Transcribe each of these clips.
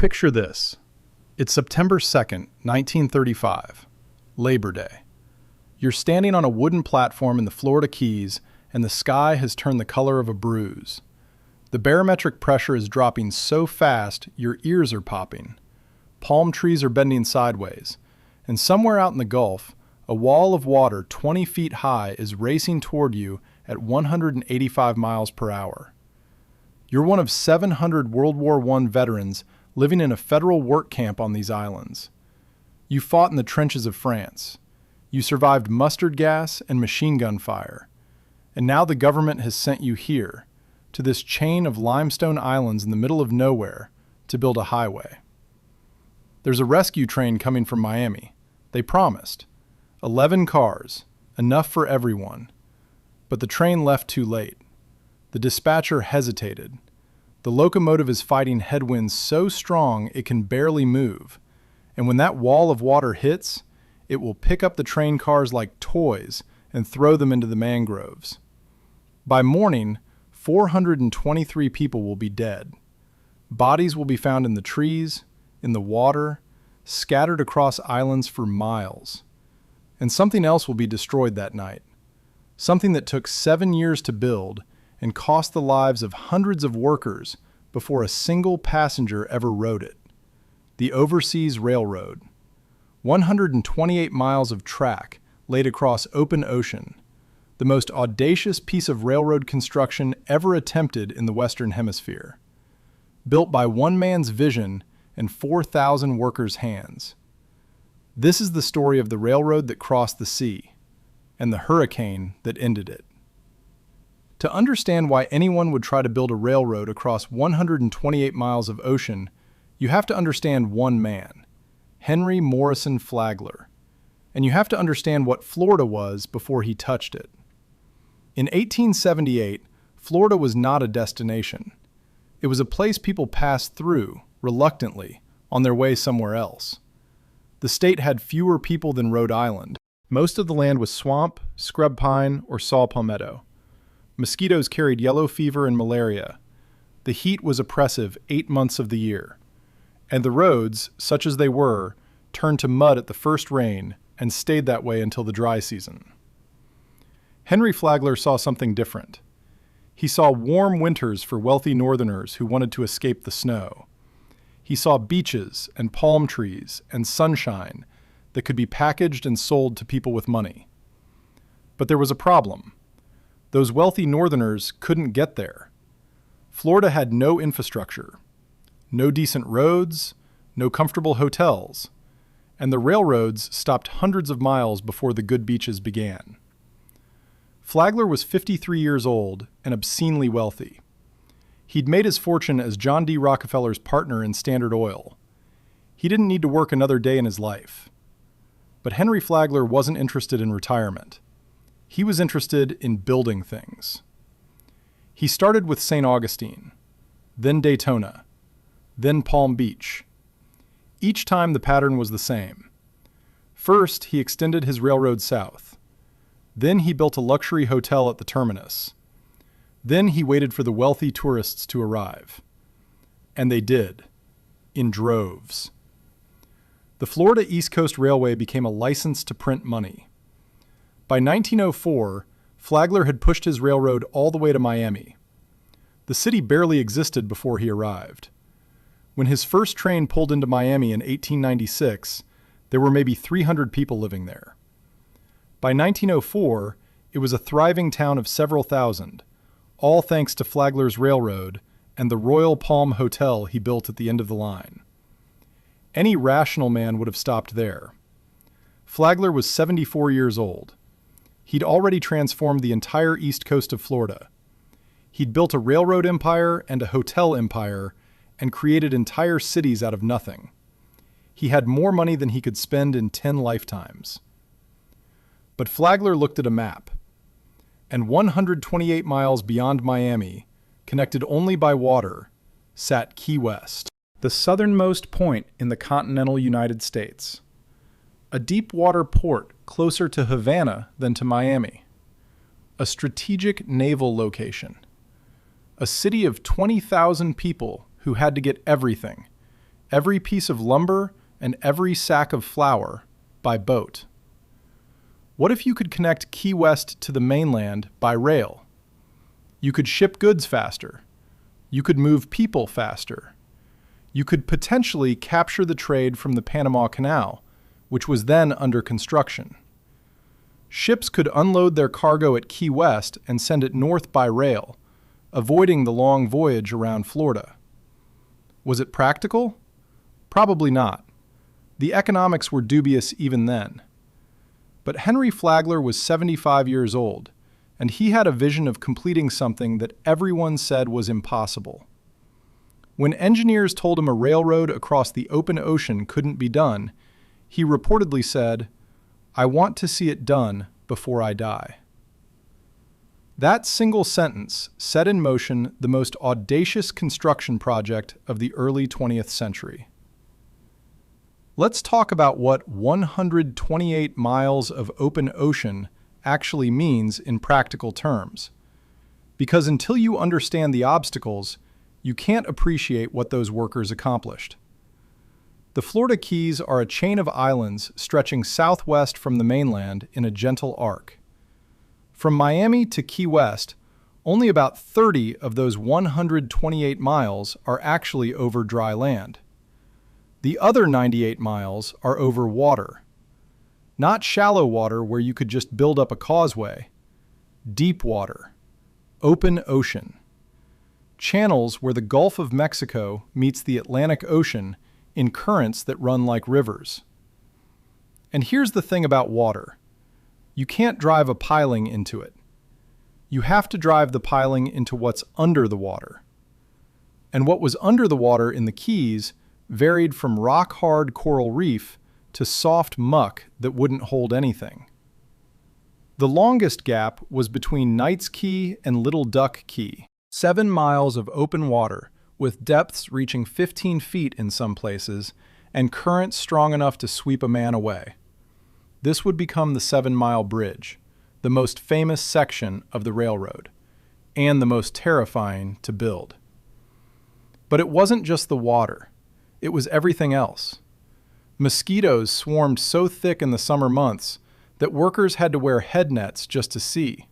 Picture this. It's September 2nd, 1935, Labor Day. You're standing on a wooden platform in the Florida Keys, and the sky has turned the color of a bruise. The barometric pressure is dropping so fast your ears are popping. Palm trees are bending sideways, and somewhere out in the Gulf, a wall of water 20 feet high is racing toward you at 185 miles per hour. You're one of 700 World War I veterans living in a federal work camp on these islands. You fought in the trenches of France. You survived mustard gas and machine gun fire. And now the government has sent you here, to this chain of limestone islands in the middle of nowhere, to build a highway. There's a rescue train coming from Miami. They promised. 11 cars, enough for everyone. But the train left too late. The dispatcher hesitated. The locomotive is fighting headwinds so strong it can barely move. And when that wall of water hits, it will pick up the train cars like toys and throw them into the mangroves. By morning, 423 people will be dead. Bodies will be found in the trees, in the water, scattered across islands for miles. And something else will be destroyed that night. Something that took 7 years to build and cost the lives of hundreds of workers before a single passenger ever rode it. The Overseas Railroad. 128 miles of track laid across open ocean. The most audacious piece of railroad construction ever attempted in the Western Hemisphere. Built by one man's vision and 4,000 workers' hands. This is the story of the railroad that crossed the sea, and the hurricane that ended it. To understand why anyone would try to build a railroad across 128 miles of ocean, you have to understand one man, Henry Morrison Flagler, and you have to understand what Florida was before he touched it. In 1878, Florida was not a destination. It was a place people passed through, reluctantly, on their way somewhere else. The state had fewer people than Rhode Island. Most of the land was swamp, scrub pine, or saw palmetto. Mosquitoes carried yellow fever and malaria. The heat was oppressive 8 months of the year. And the roads, such as they were, turned to mud at the first rain and stayed that way until the dry season. Henry Flagler saw something different. He saw warm winters for wealthy northerners who wanted to escape the snow. He saw beaches and palm trees and sunshine that could be packaged and sold to people with money. But there was a problem. Those wealthy northerners couldn't get there. Florida had no infrastructure, no decent roads, no comfortable hotels, and the railroads stopped hundreds of miles before the good beaches began. Flagler was 53 years old and obscenely wealthy. He'd made his fortune as John D. Rockefeller's partner in Standard Oil. He didn't need to work another day in his life. But Henry Flagler wasn't interested in retirement. He was interested in building things. He started with St. Augustine, then Daytona, then Palm Beach. Each time the pattern was the same. First, he extended his railroad south. Then he built a luxury hotel at the terminus. Then he waited for the wealthy tourists to arrive. And they did, in droves. The Florida East Coast Railway became a license to print money. By 1904, Flagler had pushed his railroad all the way to Miami. The city barely existed before he arrived. When his first train pulled into Miami in 1896, there were maybe 300 people living there. By 1904, it was a thriving town of several thousand, all thanks to Flagler's railroad and the Royal Palm Hotel he built at the end of the line. Any rational man would have stopped there. Flagler was 74 years old. He'd already transformed the entire east coast of Florida. He'd built a railroad empire and a hotel empire and created entire cities out of nothing. He had more money than he could spend in 10 lifetimes. But Flagler looked at a map, and 128 miles beyond Miami, connected only by water, sat Key West, the southernmost point in the continental United States. A deep water port closer to Havana than to Miami. A strategic naval location. A city of 20,000 people who had to get everything, every piece of lumber, and every sack of flour by boat. What if you could connect Key West to the mainland by rail? You could ship goods faster. You could move people faster. You could potentially capture the trade from the Panama Canal, which was then under construction. Ships could unload their cargo at Key West and send it north by rail, avoiding the long voyage around Florida. Was it practical? Probably not. The economics were dubious even then. But Henry Flagler was 75 years old, and he had a vision of completing something that everyone said was impossible. When engineers told him a railroad across the open ocean couldn't be done, he reportedly said, "I want to see it done before I die." That single sentence set in motion the most audacious construction project of the early 20th century. Let's talk about what 128 miles of open ocean actually means in practical terms. Because until you understand the obstacles, you can't appreciate what those workers accomplished. The Florida Keys are a chain of islands stretching southwest from the mainland in a gentle arc. From Miami to Key West, only about 30 of those 128 miles are actually over dry land. The other 98 miles are over water. Not shallow water where you could just build up a causeway. Deep water. Open ocean. Channels where the Gulf of Mexico meets the Atlantic Ocean in currents that run like rivers. And here's the thing about water. You can't drive a piling into it. You have to drive the piling into what's under the water. And what was under the water in the Keys varied from rock-hard coral reef to soft muck that wouldn't hold anything. The longest gap was between Knights Key and Little Duck Key, 7 miles of open water with depths reaching 15 feet in some places and currents strong enough to sweep a man away. This would become the 7-Mile Bridge, the most famous section of the railroad, and the most terrifying to build. But it wasn't just the water. It was everything else. Mosquitoes swarmed so thick in the summer months that workers had to wear head nets just to see.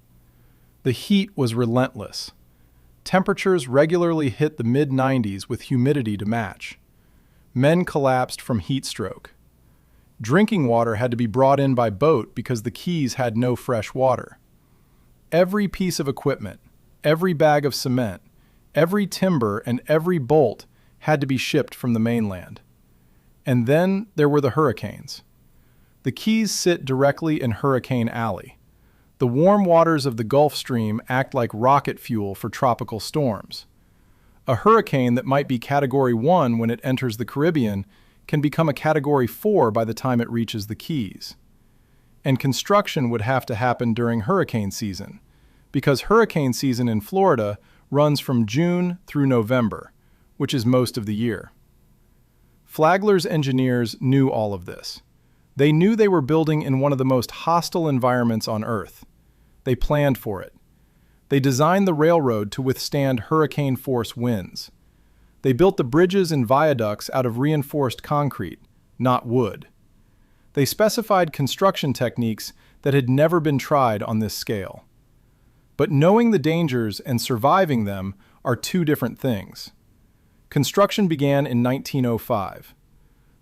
The heat was relentless. Temperatures regularly hit the mid-90s with humidity to match. Men collapsed from heat stroke. Drinking water had to be brought in by boat because the Keys had no fresh water. Every piece of equipment, every bag of cement, every timber, and every bolt had to be shipped from the mainland. And then there were the hurricanes. The Keys sit directly in Hurricane Alley. The warm waters of the Gulf Stream act like rocket fuel for tropical storms. A hurricane that might be Category 1 when it enters the Caribbean can become a Category 4 by the time it reaches the Keys. And construction would have to happen during hurricane season, because hurricane season in Florida runs from June through November, which is most of the year. Flagler's engineers knew all of this. They knew they were building in one of the most hostile environments on Earth. They planned for it. They designed the railroad to withstand hurricane-force winds. They built the bridges and viaducts out of reinforced concrete, not wood. They specified construction techniques that had never been tried on this scale. But knowing the dangers and surviving them are two different things. Construction began in 1905.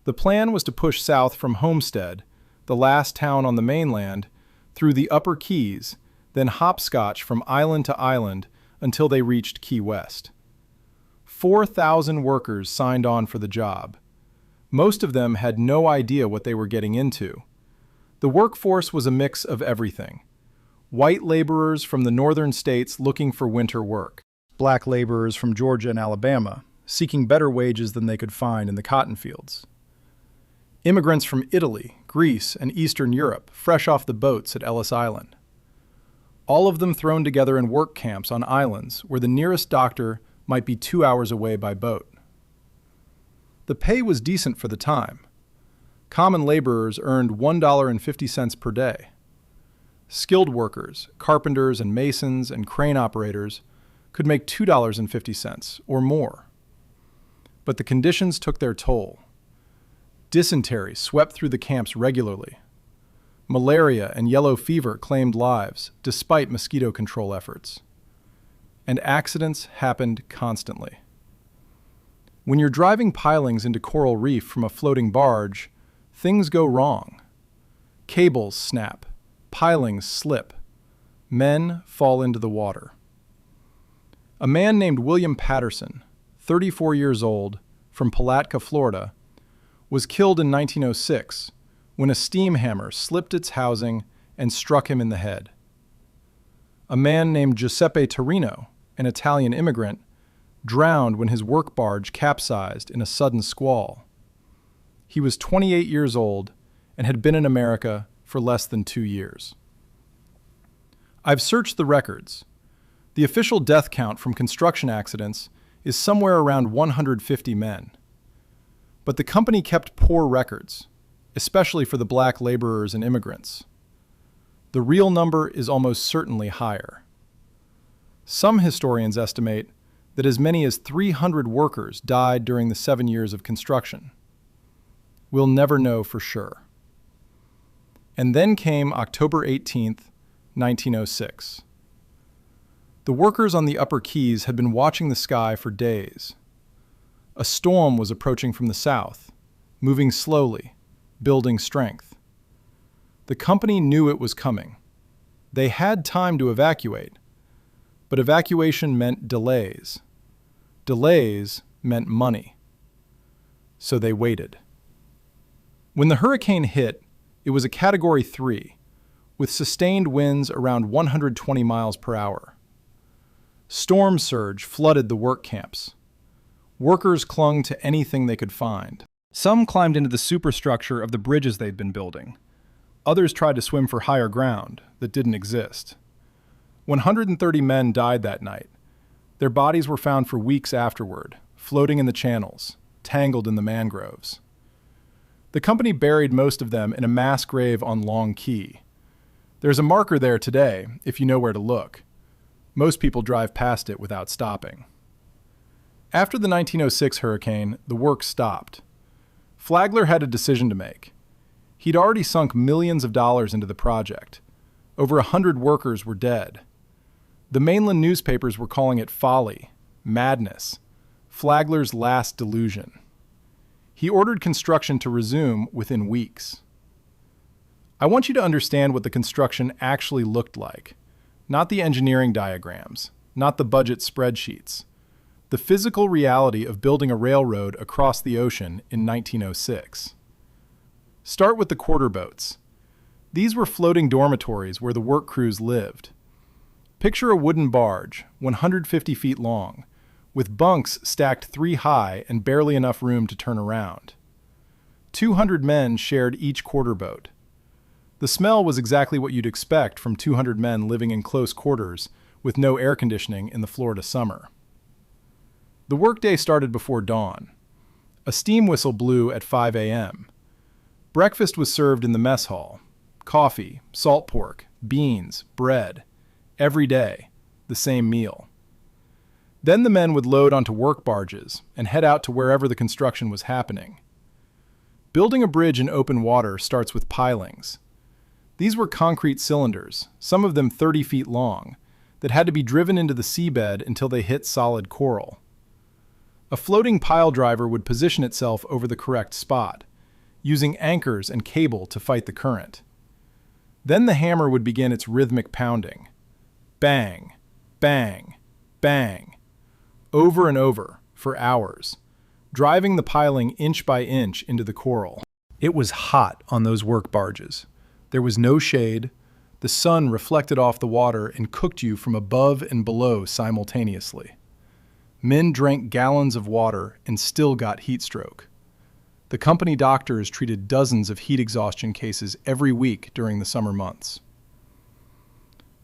The plan was to push south from Homestead, the last town on the mainland, through the Upper Keys, then hopscotch from island to island until they reached Key West. 4,000 workers signed on for the job. Most of them had no idea what they were getting into. The workforce was a mix of everything. White laborers from the northern states looking for winter work. Black laborers from Georgia and Alabama, seeking better wages than they could find in the cotton fields. Immigrants from Italy, Greece, and Eastern Europe, fresh off the boats at Ellis Island. All of them thrown together in work camps on islands where the nearest doctor might be 2 hours away by boat. The pay was decent for the time. Common laborers earned $1.50 per day. Skilled workers, carpenters and masons and crane operators, could make $2.50 or more. But the conditions took their toll. Dysentery swept through the camps regularly. Malaria and yellow fever claimed lives, despite mosquito control efforts. And accidents happened constantly. When you're driving pilings into coral reef from a floating barge, things go wrong. Cables snap, pilings slip, men fall into the water. A man named William Patterson, 34 years old, from Palatka, Florida, was killed in 1906 when a steam hammer slipped its housing and struck him in the head. A man named Giuseppe Torino, an Italian immigrant, drowned when his work barge capsized in a sudden squall. He was 28 years old and had been in America for less than 2 years. I've searched the records. The official death count from construction accidents is somewhere around 150 men. But the company kept poor records, especially for the black laborers and immigrants. The real number is almost certainly higher. Some historians estimate that as many as 300 workers died during the 7 years of construction. We'll never know for sure. And then came October 18th, 1906. The workers on the upper quays had been watching the sky for days. A storm was approaching from the south, moving slowly, building strength. The company knew it was coming. They had time to evacuate, but evacuation meant delays. Delays meant money. So they waited. When the hurricane hit, it was a Category 3, with sustained winds around 120 miles per hour. Storm surge flooded the work camps. Workers clung to anything they could find. Some climbed into the superstructure of the bridges they'd been building. Others tried to swim for higher ground that didn't exist. 130 men died that night. Their bodies were found for weeks afterward, floating in the channels, tangled in the mangroves. The company buried most of them in a mass grave on Long Key. There's a marker there today, if you know where to look. Most people drive past it without stopping. After the 1906 hurricane, the work stopped. Flagler had a decision to make. He'd already sunk millions of dollars into the project. Over 100 workers were dead. The mainland newspapers were calling it folly, madness, Flagler's last delusion. He ordered construction to resume within weeks. I want you to understand what the construction actually looked like. Not the engineering diagrams, not the budget spreadsheets. The physical reality of building a railroad across the ocean in 1906. Start with the quarter boats. These were floating dormitories where the work crews lived. Picture a wooden barge, 150 feet long, with bunks stacked 3 high and barely enough room to turn around. 200 men shared each quarter boat. The smell was exactly what you'd expect from 200 men living in close quarters with no air conditioning in the Florida summer. The workday started before dawn. A steam whistle blew at 5 a.m. Breakfast was served in the mess hall. Coffee, salt pork, beans, bread. Every day, the same meal. Then the men would load onto work barges and head out to wherever the construction was happening. Building a bridge in open water starts with pilings. These were concrete cylinders, some of them 30 feet long, that had to be driven into the seabed until they hit solid coral. A floating pile driver would position itself over the correct spot, using anchors and cable to fight the current. Then the hammer would begin its rhythmic pounding. Bang, bang, bang, over and over for hours, driving the piling inch by inch into the coral. It was hot on those work barges. There was no shade. The sun reflected off the water and cooked you from above and below simultaneously. Men drank gallons of water and still got heat stroke. The company doctors treated dozens of heat exhaustion cases every week during the summer months.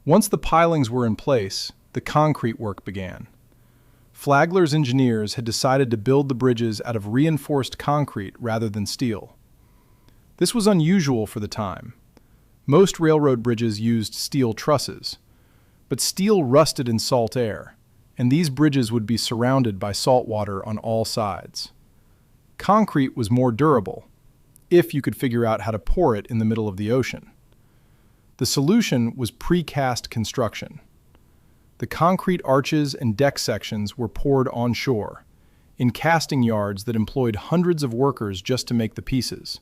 Once the pilings were in place, the concrete work began. Flagler's engineers had decided to build the bridges out of reinforced concrete rather than steel. This was unusual for the time. Most railroad bridges used steel trusses, but steel rusted in salt air, and these bridges would be surrounded by salt water on all sides. Concrete was more durable, if you could figure out how to pour it in the middle of the ocean. The solution was precast construction. The concrete arches and deck sections were poured onshore, in casting yards that employed hundreds of workers just to make the pieces.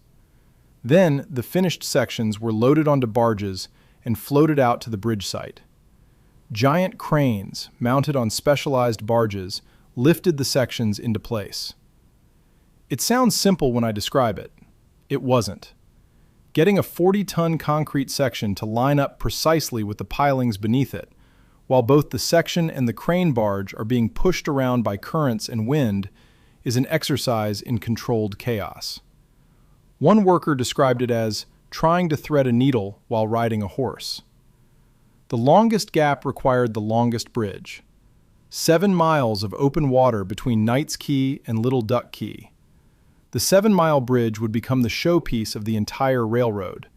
Then, the finished sections were loaded onto barges and floated out to the bridge site. Giant cranes, mounted on specialized barges, lifted the sections into place. It sounds simple when I describe it. It wasn't. Getting a 40-ton concrete section to line up precisely with the pilings beneath it, while both the section and the crane barge are being pushed around by currents and wind, is an exercise in controlled chaos. One worker described it as trying to thread a needle while riding a horse. The longest gap required the longest bridge. 7 miles of open water between Knight's Key and Little Duck Key. The 7-mile bridge would become the showpiece of the entire railroad,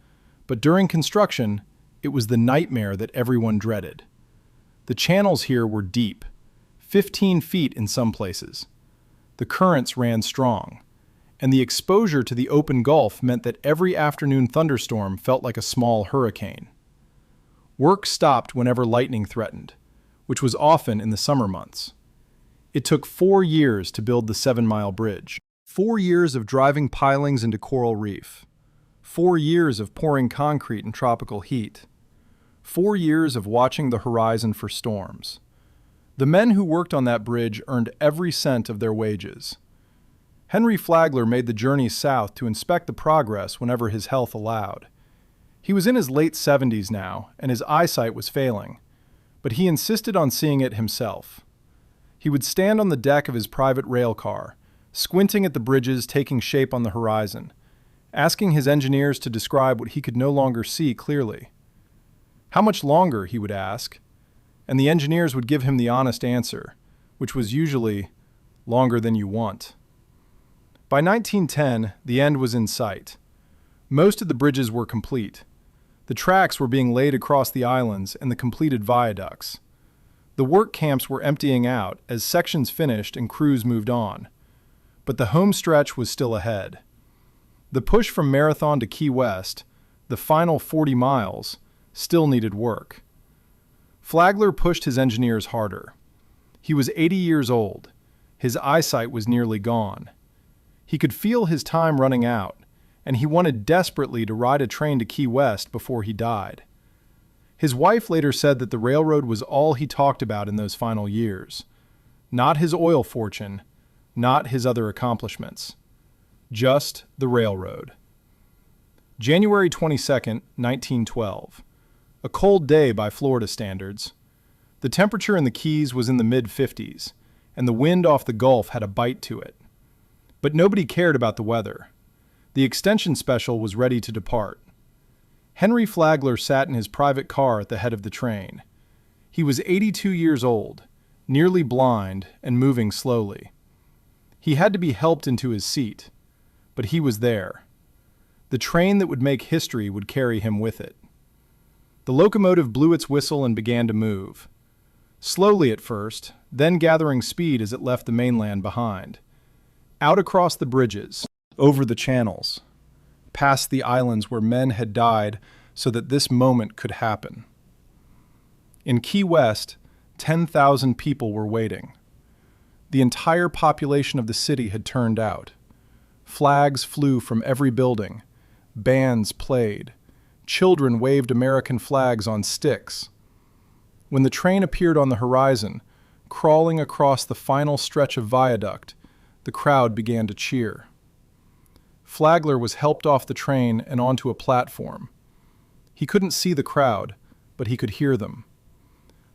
but during construction, it was the nightmare that everyone dreaded. The channels here were deep, 15 feet in some places. The currents ran strong, and the exposure to the open Gulf meant that every afternoon thunderstorm felt like a small hurricane. Work stopped whenever lightning threatened, which was often in the summer months. It took 4 years to build the 7-mile bridge. 4 years of driving pilings into coral reef. 4 years of pouring concrete in tropical heat. 4 years of watching the horizon for storms. The men who worked on that bridge earned every cent of their wages. Henry Flagler made the journey south to inspect the progress whenever his health allowed. He was in his late 70s now, and his eyesight was failing, but he insisted on seeing it himself. He would stand on the deck of his private rail car, squinting at the bridges taking shape on the horizon, asking his engineers to describe what he could no longer see clearly. How much longer, he would ask, and the engineers would give him the honest answer, which was usually, longer than you want. By 1910, the end was in sight. Most of the bridges were complete. The tracks were being laid across the islands and the completed viaducts. The work camps were emptying out as sections finished and crews moved on. But the home stretch was still ahead. The push from Marathon to Key West, the final 40 miles, still needed work. Flagler pushed his engineers harder. He was 80 years old. His eyesight was nearly gone. He could feel his time running out, and he wanted desperately to ride a train to Key West before he died. His wife later said that the railroad was all he talked about in those final years. Not his oil fortune, not his other accomplishments. Just the railroad. January 22, 1912. A cold day by Florida standards. The temperature in the Keys was in the mid-50s, and the wind off the Gulf had a bite to it. But nobody cared about the weather. The extension special was ready to depart. Henry Flagler sat in his private car at the head of the train. He was 82 years old, nearly blind, and moving slowly. He had to be helped into his seat, but he was there. The train that would make history would carry him with it. The locomotive blew its whistle and began to move. Slowly at first, then gathering speed as it left the mainland behind. Out across the bridges, over the channels, past the islands where men had died so that this moment could happen. In Key West, 10,000 people were waiting. The entire population of the city had turned out. Flags flew from every building. Bands played. Children waved American flags on sticks. When the train appeared on the horizon, crawling across the final stretch of viaduct, the crowd began to cheer. Flagler was helped off the train and onto a platform. He couldn't see the crowd, but he could hear them.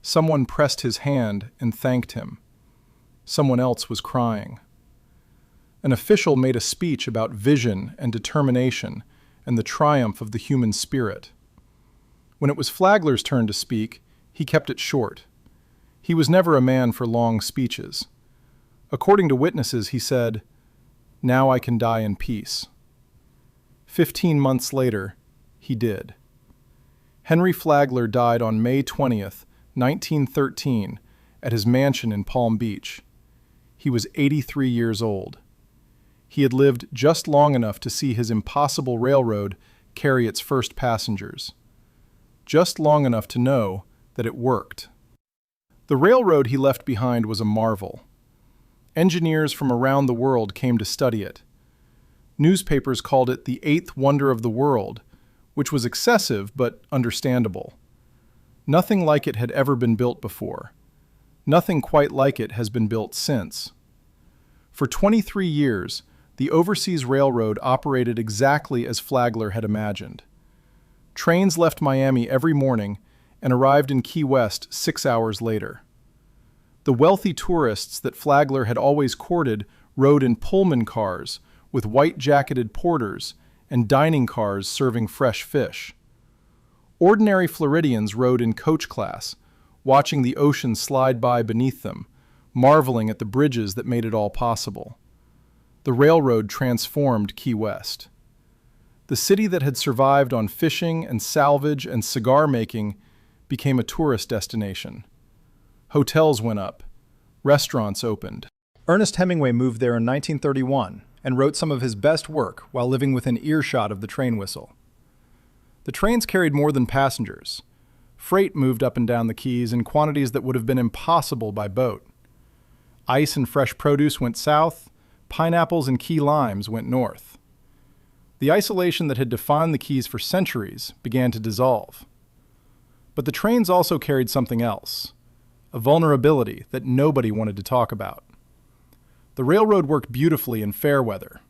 Someone pressed his hand and thanked him. Someone else was crying. An official made a speech about vision and determination and the triumph of the human spirit. When it was Flagler's turn to speak, he kept it short. He was never a man for long speeches. According to witnesses, he said, "Now I can die in peace." 15 months later, he did. Henry Flagler died on May 20th, 1913, at his mansion in Palm Beach. He was 83 years old. He had lived just long enough to see his impossible railroad carry its first passengers. Just long enough to know that it worked. The railroad he left behind was a marvel. Engineers from around the world came to study it. Newspapers called it the eighth wonder of the world, which was excessive but understandable. Nothing like it had ever been built before. Nothing quite like it has been built since. For 23 years, the Overseas Railroad operated exactly as Flagler had imagined. Trains left Miami every morning and arrived in Key West 6 hours later. The wealthy tourists that Flagler had always courted rode in Pullman cars with white-jacketed porters and dining cars serving fresh fish. Ordinary Floridians rode in coach class, watching the ocean slide by beneath them, marveling at the bridges that made it all possible. The railroad transformed Key West. The city that had survived on fishing and salvage and cigar making became a tourist destination. Hotels went up. Restaurants opened. Ernest Hemingway moved there in 1931 and wrote some of his best work while living within earshot of the train whistle. The trains carried more than passengers. Freight moved up and down the Keys in quantities that would have been impossible by boat. Ice and fresh produce went south. Pineapples and key limes went north. The isolation that had defined the Keys for centuries began to dissolve. But the trains also carried something else, a vulnerability that nobody wanted to talk about. The railroad worked beautifully in fair weather.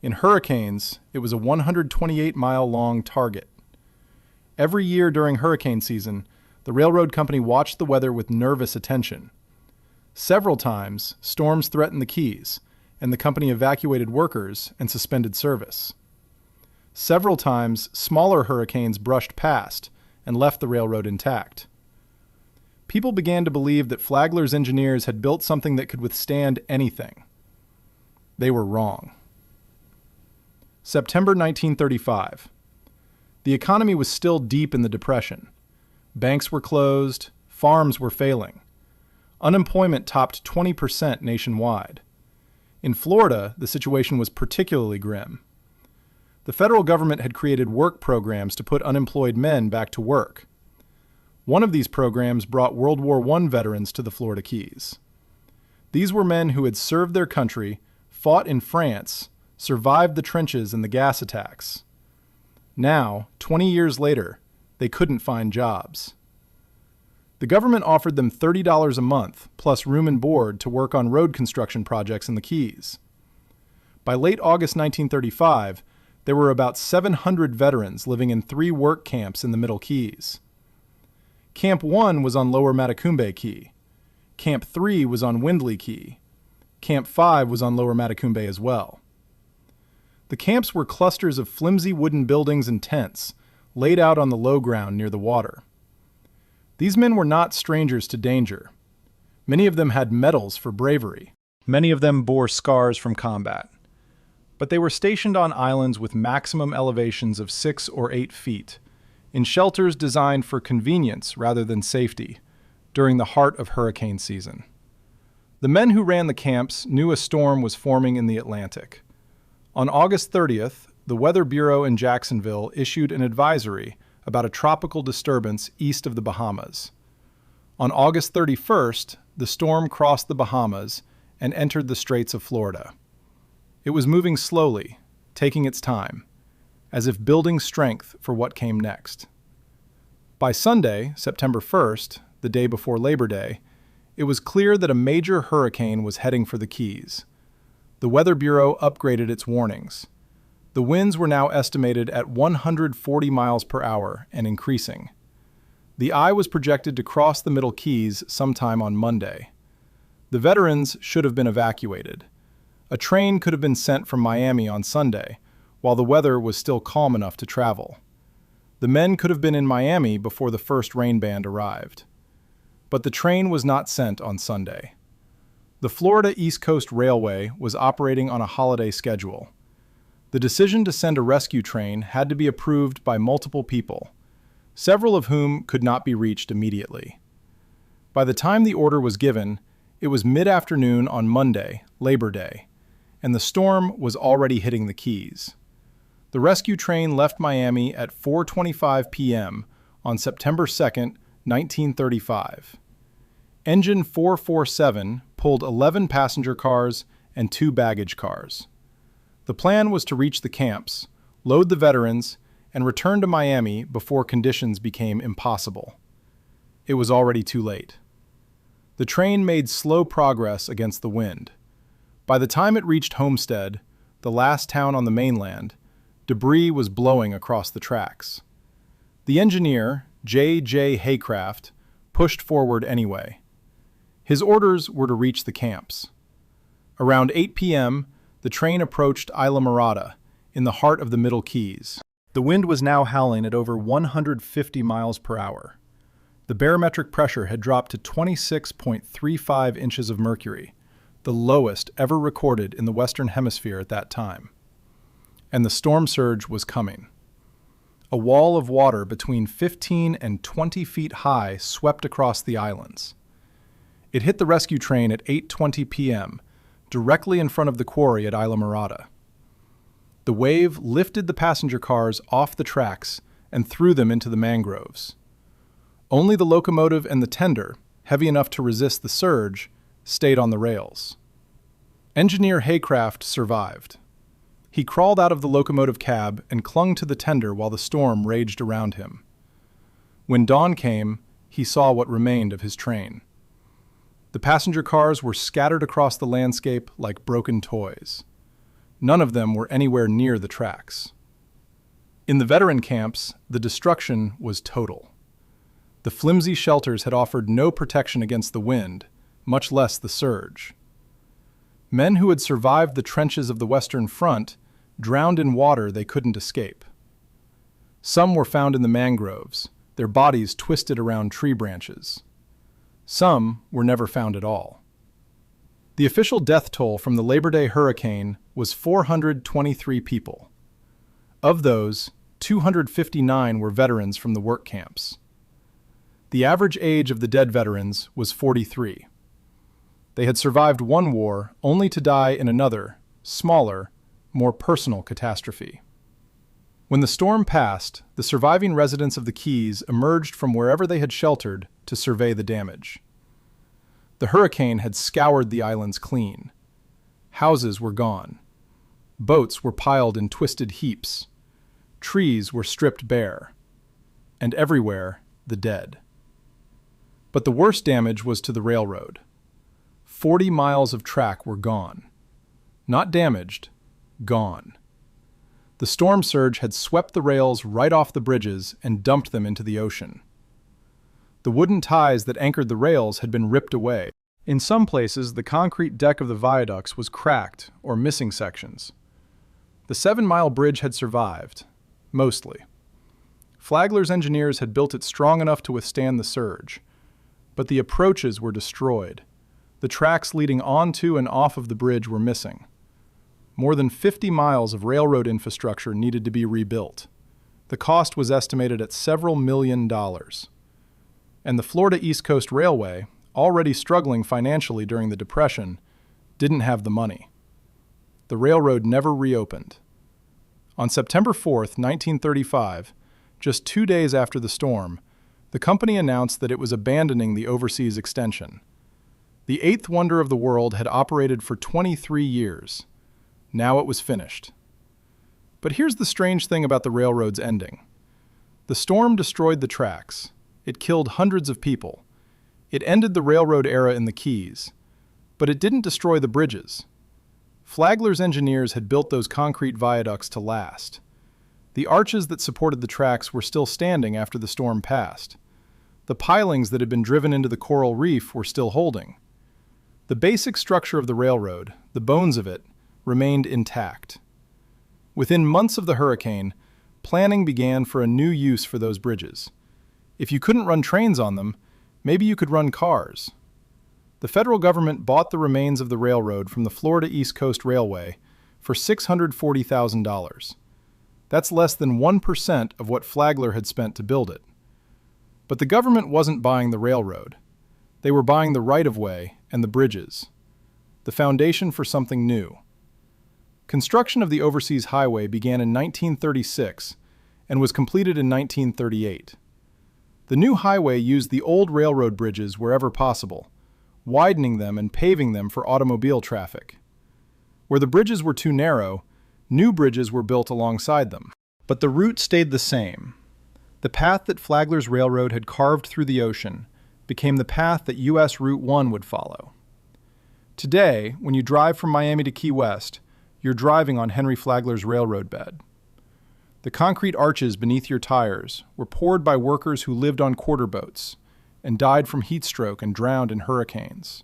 In hurricanes, it was a 128-mile-long target. Every year during hurricane season, the railroad company watched the weather with nervous attention. Several times, storms threatened the Keys, and the company evacuated workers and suspended service. Several times, smaller hurricanes brushed past and left the railroad intact. People began to believe that Flagler's engineers had built something that could withstand anything. They were wrong. September 1935. The economy was still deep in the Depression. Banks were closed, farms were failing. Unemployment topped 20% nationwide. In Florida, the situation was particularly grim. The federal government had created work programs to put unemployed men back to work. One of these programs brought World War I veterans to the Florida Keys. These were men who had served their country, fought in France, survived the trenches and the gas attacks. Now, 20 years later, they couldn't find jobs. The government offered them $30 a month, plus room and board, to work on road construction projects in the Keys. By late August 1935, there were about 700 veterans living in 3 work camps in the Middle Keys. Camp 1 was on Lower Matecumbe Key. Camp 3 was on Windley Key. Camp 5 was on Lower Matecumbe as well. The camps were clusters of flimsy wooden buildings and tents, laid out on the low ground near the water. These men were not strangers to danger. Many of them had medals for bravery. Many of them bore scars from combat. But they were stationed on islands with maximum elevations of 6 or 8 feet, in shelters designed for convenience rather than safety, during the heart of hurricane season. The men who ran the camps knew a storm was forming in the Atlantic. On August 30th, the Weather Bureau in Jacksonville issued an advisory about a tropical disturbance east of the Bahamas. On August 31st, the storm crossed the Bahamas and entered the Straits of Florida. It was moving slowly, taking its time, as if building strength for what came next. By Sunday, September 1st, the day before Labor Day, it was clear that a major hurricane was heading for the Keys. The Weather Bureau upgraded its warnings. The winds were now estimated at 140 miles per hour and increasing. The eye was projected to cross the Middle Keys sometime on Monday. The veterans should have been evacuated. A train could have been sent from Miami on Sunday, while the weather was still calm enough to travel. The men could have been in Miami before the first rain band arrived. But the train was not sent on Sunday. The Florida East Coast Railway was operating on a holiday schedule. The decision to send a rescue train had to be approved by multiple people, several of whom could not be reached immediately. By the time the order was given, it was mid-afternoon on Monday, Labor Day, and the storm was already hitting the Keys. The rescue train left Miami at 4:25 p.m. on September 2, 1935. Engine 447 pulled 11 passenger cars and 2 baggage cars. The plan was to reach the camps, load the veterans, and return to Miami before conditions became impossible. It was already too late. The train made slow progress against the wind. By the time it reached Homestead, the last town on the mainland, debris was blowing across the tracks. The engineer, J. Haycraft, pushed forward anyway. His orders were to reach the camps. Around 8 p.m., the train approached Isla Mirada, in the heart of the Middle Keys. The wind was now howling at over 150 miles per hour. The barometric pressure had dropped to 26.35 inches of mercury, the lowest ever recorded in the Western Hemisphere at that time. And the storm surge was coming. A wall of water between 15 and 20 feet high swept across the islands. It hit the rescue train at 8:20 p.m., directly in front of the quarry at Isla Mirada. The wave lifted the passenger cars off the tracks and threw them into the mangroves. Only the locomotive and the tender, heavy enough to resist the surge, stayed on the rails. Engineer Haycraft survived. He crawled out of the locomotive cab and clung to the tender while the storm raged around him. When dawn came, he saw what remained of his train. The passenger cars were scattered across the landscape like broken toys. None of them were anywhere near the tracks. In the veteran camps, the destruction was total. The flimsy shelters had offered no protection against the wind, much less the surge. Men who had survived the trenches of the Western Front drowned in water they couldn't escape. Some were found in the mangroves, their bodies twisted around tree branches. Some were never found at all. The official death toll from the Labor Day hurricane was 423 people. Of those, 259 were veterans from the work camps. The average age of the dead veterans was 43. They had survived one war only to die in another, smaller, more personal catastrophe. When the storm passed, the surviving residents of the Keys emerged from wherever they had sheltered to survey the damage. The hurricane had scoured the islands clean. Houses were gone. Boats were piled in twisted heaps. Trees were stripped bare. And everywhere, the dead. But the worst damage was to the railroad. 40 miles of track were gone. Not damaged, gone. The storm surge had swept the rails right off the bridges and dumped them into the ocean. The wooden ties that anchored the rails had been ripped away. In some places, the concrete deck of the viaducts was cracked or missing sections. The 7-mile bridge had survived, mostly. Flagler's engineers had built it strong enough to withstand the surge, but the approaches were destroyed. The tracks leading onto and off of the bridge were missing. More than 50 miles of railroad infrastructure needed to be rebuilt. The cost was estimated at several $1 million. And the Florida East Coast Railway, already struggling financially during the Depression, didn't have the money. The railroad never reopened. On September 4, 1935, just 2 days after the storm, the company announced that it was abandoning the overseas extension. The eighth wonder of the world had operated for 23 years. Now it was finished. But here's the strange thing about the railroad's ending. The storm destroyed the tracks. It killed hundreds of people. It ended the railroad era in the Keys. But it didn't destroy the bridges. Flagler's engineers had built those concrete viaducts to last. The arches that supported the tracks were still standing after the storm passed. The pilings that had been driven into the coral reef were still holding. The basic structure of the railroad, the bones of it, remained intact. Within months of the hurricane, planning began for a new use for those bridges. If you couldn't run trains on them, maybe you could run cars. The federal government bought the remains of the railroad from the Florida East Coast Railway for $640,000. That's less than 1% of what Flagler had spent to build it. But the government wasn't buying the railroad. They were buying the right-of-way and the bridges, the foundation for something new. Construction of the Overseas Highway began in 1936 and was completed in 1938. The new highway used the old railroad bridges wherever possible, widening them and paving them for automobile traffic. Where the bridges were too narrow, new bridges were built alongside them. But the route stayed the same. The path that Flagler's railroad had carved through the ocean became the path that U.S. Route 1 would follow. Today, when you drive from Miami to Key West, you're driving on Henry Flagler's railroad bed. The concrete arches beneath your tires were poured by workers who lived on quarter boats and died from heat stroke and drowned in hurricanes.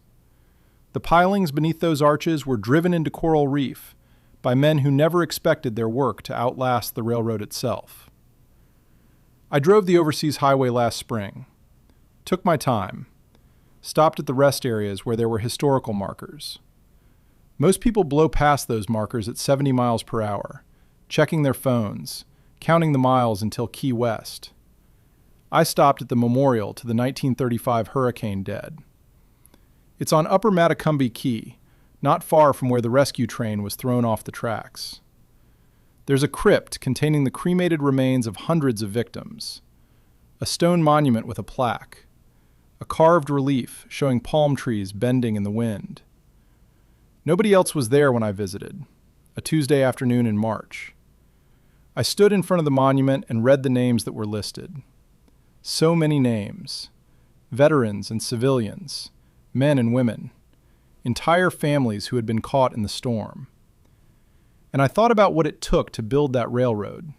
The pilings beneath those arches were driven into coral reef by men who never expected their work to outlast the railroad itself. I drove the Overseas Highway last spring, took my time, stopped at the rest areas where there were historical markers. Most people blow past those markers at 70 miles per hour, checking their phones, counting the miles until Key West. I stopped at the memorial to the 1935 hurricane dead. It's on Upper Matecumbe Key, not far from where the rescue train was thrown off the tracks. There's a crypt containing the cremated remains of hundreds of victims, a stone monument with a plaque, a carved relief showing palm trees bending in the wind. Nobody else was there when I visited, a Tuesday afternoon in March. I stood in front of the monument and read the names that were listed. So many names, veterans and civilians, men and women, entire families who had been caught in the storm. And I thought about what it took to build that railroad,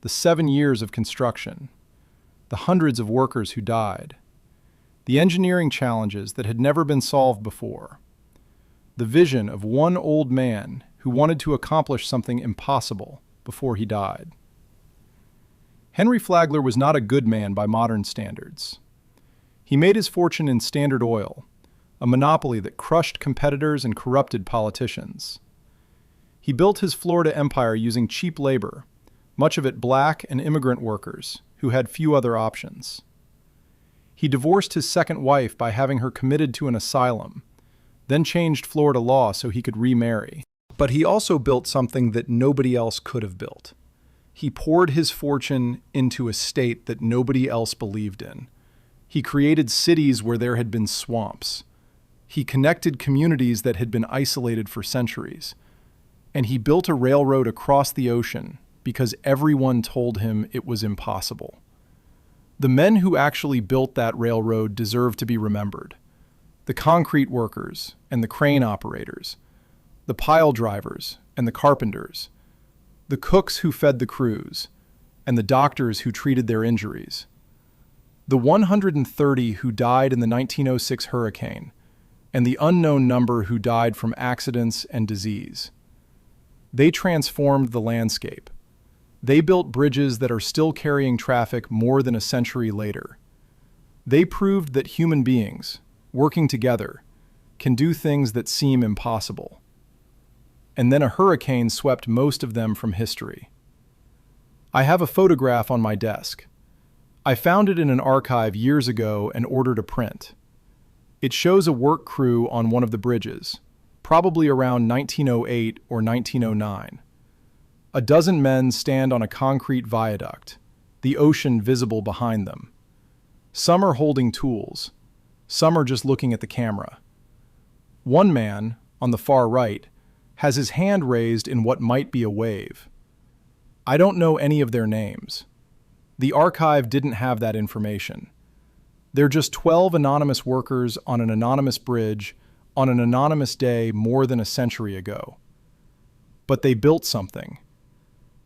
the 7 years of construction, the hundreds of workers who died, the engineering challenges that had never been solved before, the vision of one old man who wanted to accomplish something impossible before he died. Henry Flagler was not a good man by modern standards. He made his fortune in Standard Oil, a monopoly that crushed competitors and corrupted politicians. He built his Florida empire using cheap labor, much of it black and immigrant workers who had few other options. He divorced his second wife by having her committed to an asylum, then changed Florida law so he could remarry. But he also built something that nobody else could have built. He poured his fortune into a state that nobody else believed in. He created cities where there had been swamps. He connected communities that had been isolated for centuries. And he built a railroad across the ocean because everyone told him it was impossible. The men who actually built that railroad deserve to be remembered. The concrete workers and the crane operators, the pile drivers and the carpenters, the cooks who fed the crews, and the doctors who treated their injuries. The 130 who died in the 1906 hurricane, and the unknown number who died from accidents and disease. They transformed the landscape. They built bridges that are still carrying traffic more than a century later. They proved that human beings, working together, can do things that seem impossible. And then a hurricane swept most of them from history. I have a photograph on my desk. I found it in an archive years ago and ordered a print. It shows a work crew on one of the bridges, probably around 1908 or 1909. A dozen men stand on a concrete viaduct, the ocean visible behind them. Some are holding tools. Some are just looking at the camera. One man, on the far right, has his hand raised in what might be a wave. I don't know any of their names. The archive didn't have that information. They're just 12 anonymous workers on an anonymous bridge on an anonymous day more than a century ago. But they built something.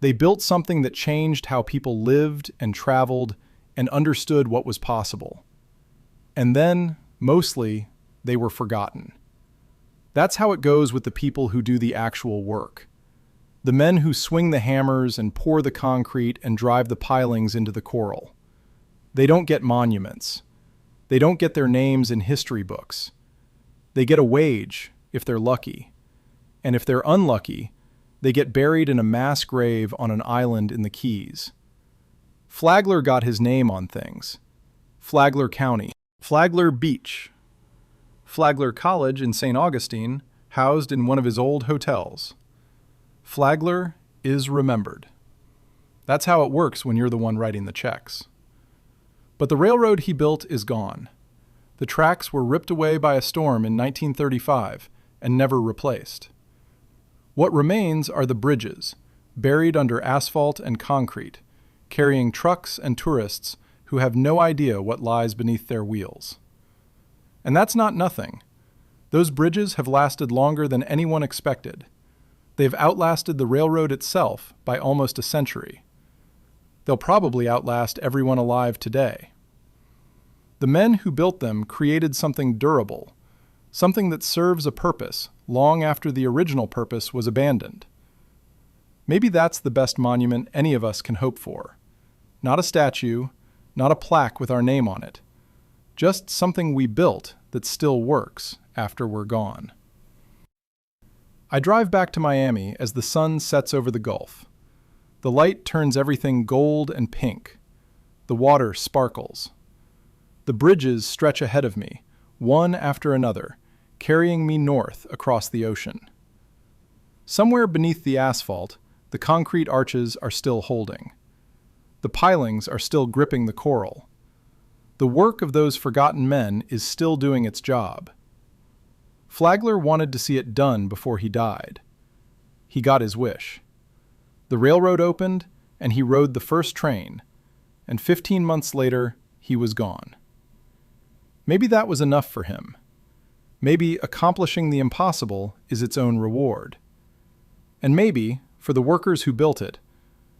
They built something that changed how people lived and traveled and understood what was possible. And then, mostly, they were forgotten. That's how it goes with the people who do the actual work. The men who swing the hammers and pour the concrete and drive the pilings into the coral. They don't get monuments. They don't get their names in history books. They get a wage, if they're lucky. And if they're unlucky, they get buried in a mass grave on an island in the Keys. Flagler got his name on things. Flagler County, Flagler Beach, Flagler College in St. Augustine, housed in one of his old hotels. Flagler is remembered. That's how it works when you're the one writing the checks. But the railroad he built is gone. The tracks were ripped away by a storm in 1935 and never replaced. What remains are the bridges, buried under asphalt and concrete, carrying trucks and tourists who have no idea what lies beneath their wheels. And that's not nothing. Those bridges have lasted longer than anyone expected. They've outlasted the railroad itself by almost a century. They'll probably outlast everyone alive today. The men who built them created something durable, something that serves a purpose long after the original purpose was abandoned. Maybe that's the best monument any of us can hope for. Not a statue, not a plaque with our name on it. Just something we built that still works after we're gone. I drive back to Miami as the sun sets over the Gulf. The light turns everything gold and pink. The water sparkles. The bridges stretch ahead of me, one after another, carrying me north across the ocean. Somewhere beneath the asphalt, the concrete arches are still holding. The pilings are still gripping the coral. The work of those forgotten men is still doing its job. Flagler wanted to see it done before he died. He got his wish. The railroad opened, and he rode the first train, and 15 months later, he was gone. Maybe that was enough for him. Maybe accomplishing the impossible is its own reward. And maybe, for the workers who built it,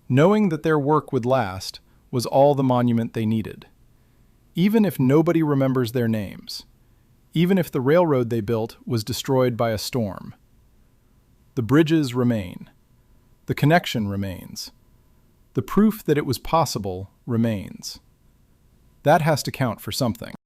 knowing that their work would last was all the monument they needed. Even if nobody remembers their names, even if the railroad they built was destroyed by a storm. The bridges remain. The connection remains. The proof that it was possible remains. That has to count for something.